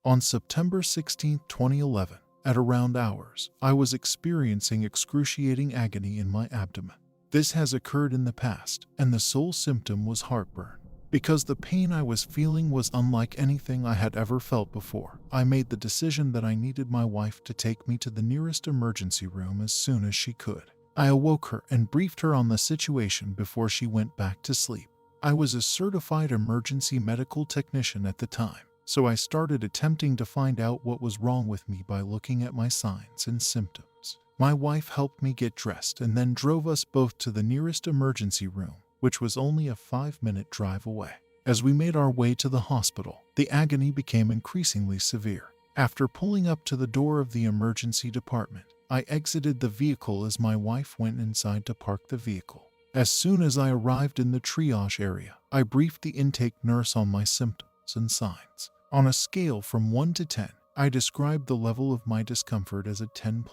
On September 16, 2011, at around hours, I was experiencing excruciating agony in my abdomen. This has occurred in the past, and the sole symptom was heartburn. Because the pain I was feeling was unlike anything I had ever felt before, I made the decision that I needed my wife to take me to the nearest emergency room as soon as she could. I awoke her and briefed her on the situation before she went back to sleep. I was a certified emergency medical technician at the time, so I started attempting to find out what was wrong with me by looking at my signs and symptoms. My wife helped me get dressed and then drove us both to the nearest emergency room, which was only a 5-minute drive away. As we made our way to the hospital, the agony became increasingly severe. After pulling up to the door of the emergency department, I exited the vehicle as my wife went inside to park the vehicle. As soon as I arrived in the triage area, I briefed the intake nurse on my symptoms and signs. On a scale from 1 to 10, I described the level of my discomfort as a 10+.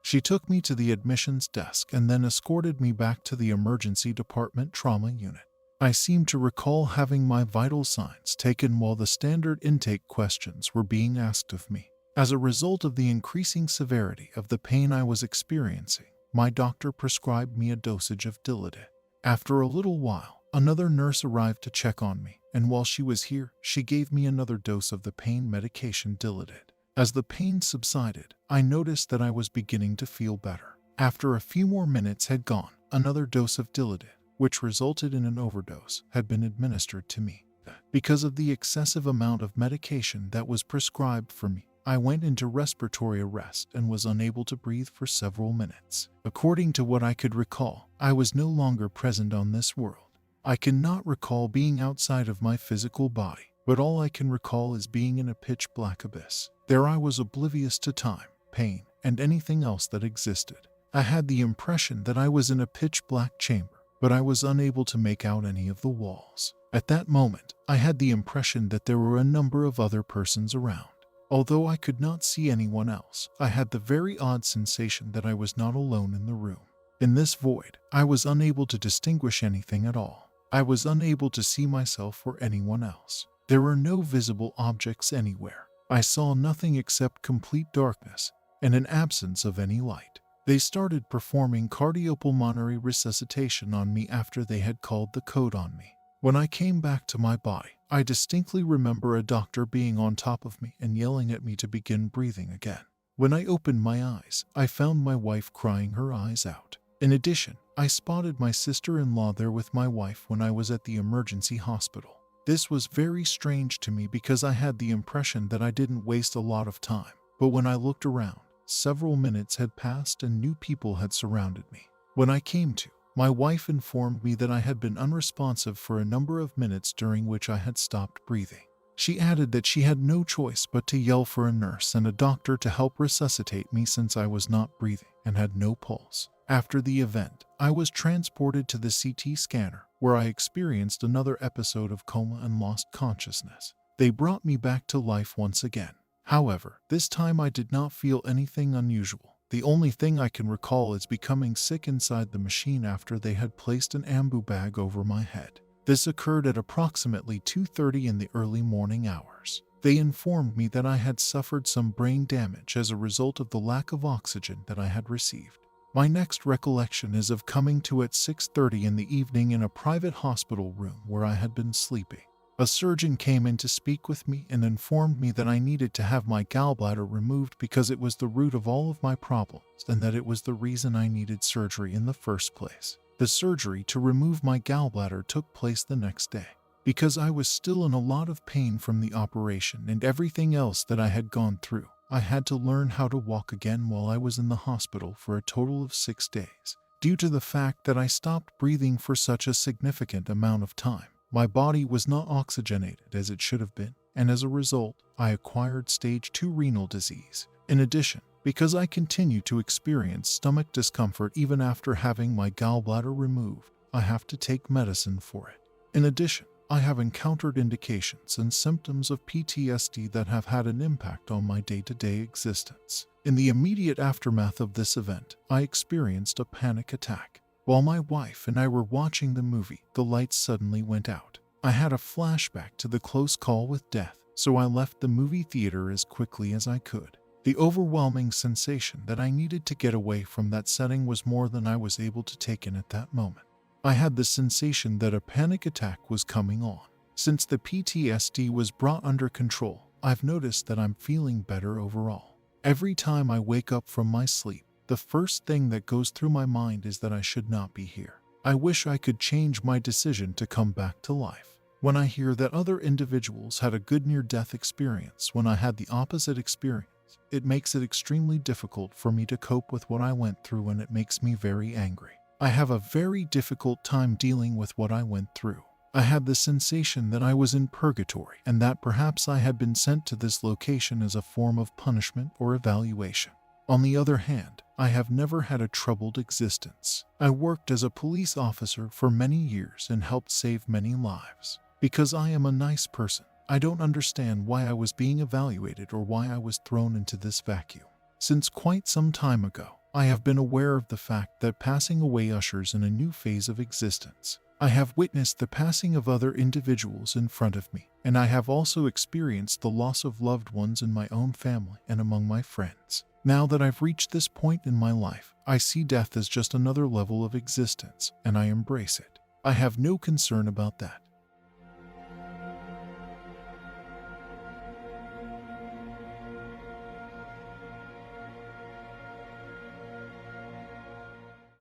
She took me to the admissions desk and then escorted me back to the emergency department trauma unit. I seem to recall having my vital signs taken while the standard intake questions were being asked of me. As a result of the increasing severity of the pain I was experiencing, my doctor prescribed me a dosage of Dilaudid. After a little while, another nurse arrived to check on me, and while she was here, she gave me another dose of the pain medication Dilaudid. As the pain subsided, I noticed that I was beginning to feel better. After a few more minutes had gone, another dose of Dilaudid, which resulted in an overdose, had been administered to me. Because of the excessive amount of medication that was prescribed for me, I went into respiratory arrest and was unable to breathe for several minutes. According to what I could recall, I was no longer present on this world. I cannot recall being outside of my physical body, but all I can recall is being in a pitch-black abyss. There I was oblivious to time, pain, and anything else that existed. I had the impression that I was in a pitch-black chamber, but I was unable to make out any of the walls. At that moment, I had the impression that there were a number of other persons around. Although I could not see anyone else, I had the very odd sensation that I was not alone in the room. In this void, I was unable to distinguish anything at all. I was unable to see myself or anyone else. There were no visible objects anywhere. I saw nothing except complete darkness and an absence of any light. They started performing cardiopulmonary resuscitation on me after they had called the code on me. When I came back to my body, I distinctly remember a doctor being on top of me and yelling at me to begin breathing again. When I opened my eyes, I found my wife crying her eyes out. In addition, I spotted my sister-in-law there with my wife when I was at the emergency hospital. This was very strange to me because I had the impression that I didn't waste a lot of time. But when I looked around, several minutes had passed and new people had surrounded me. When I came to, my wife informed me that I had been unresponsive for a number of minutes during which I had stopped breathing. She added that she had no choice but to yell for a nurse and a doctor to help resuscitate me since I was not breathing and had no pulse. After the event, I was transported to the CT scanner, where I experienced another episode of coma and lost consciousness. They brought me back to life once again. However, this time I did not feel anything unusual. The only thing I can recall is becoming sick inside the machine after they had placed an ambu bag over my head. This occurred at approximately 2:30 in the early morning hours. They informed me that I had suffered some brain damage as a result of the lack of oxygen that I had received. My next recollection is of coming to at 6:30 in the evening in a private hospital room where I had been sleeping. A surgeon came in to speak with me and informed me that I needed to have my gallbladder removed because it was the root of all of my problems and that it was the reason I needed surgery in the first place. The surgery to remove my gallbladder took place the next day. Because I was still in a lot of pain from the operation and everything else that I had gone through, I had to learn how to walk again while I was in the hospital for a total of 6 days. Due to the fact that I stopped breathing for such a significant amount of time, my body was not oxygenated as it should have been, and as a result, I acquired stage 2 renal disease. In addition, because I continued to experience stomach discomfort even after having my gallbladder removed, I have to take medicine for it. In addition, I have encountered indications and symptoms of PTSD that have had an impact on my day-to-day existence. In the immediate aftermath of this event, I experienced a panic attack. While my wife and I were watching the movie, the lights suddenly went out. I had a flashback to the close call with death, so I left the movie theater as quickly as I could. The overwhelming sensation that I needed to get away from that setting was more than I was able to take in at that moment. I had the sensation that a panic attack was coming on. Since the PTSD was brought under control, I've noticed that I'm feeling better overall. Every time I wake up from my sleep, the first thing that goes through my mind is that I should not be here. I wish I could change my decision to come back to life. When I hear that other individuals had a good near-death experience when I had the opposite experience, it makes it extremely difficult for me to cope with what I went through, and it makes me very angry. I have a very difficult time dealing with what I went through. I had the sensation that I was in purgatory and that perhaps I had been sent to this location as a form of punishment or evaluation. On the other hand, I have never had a troubled existence. I worked as a police officer for many years and helped save many lives. Because I am a nice person, I don't understand why I was being evaluated or why I was thrown into this vacuum. Since quite some time ago, I have been aware of the fact that passing away ushers in a new phase of existence. I have witnessed the passing of other individuals in front of me, and I have also experienced the loss of loved ones in my own family and among my friends. Now that I've reached this point in my life, I see death as just another level of existence, and I embrace it. I have no concern about that.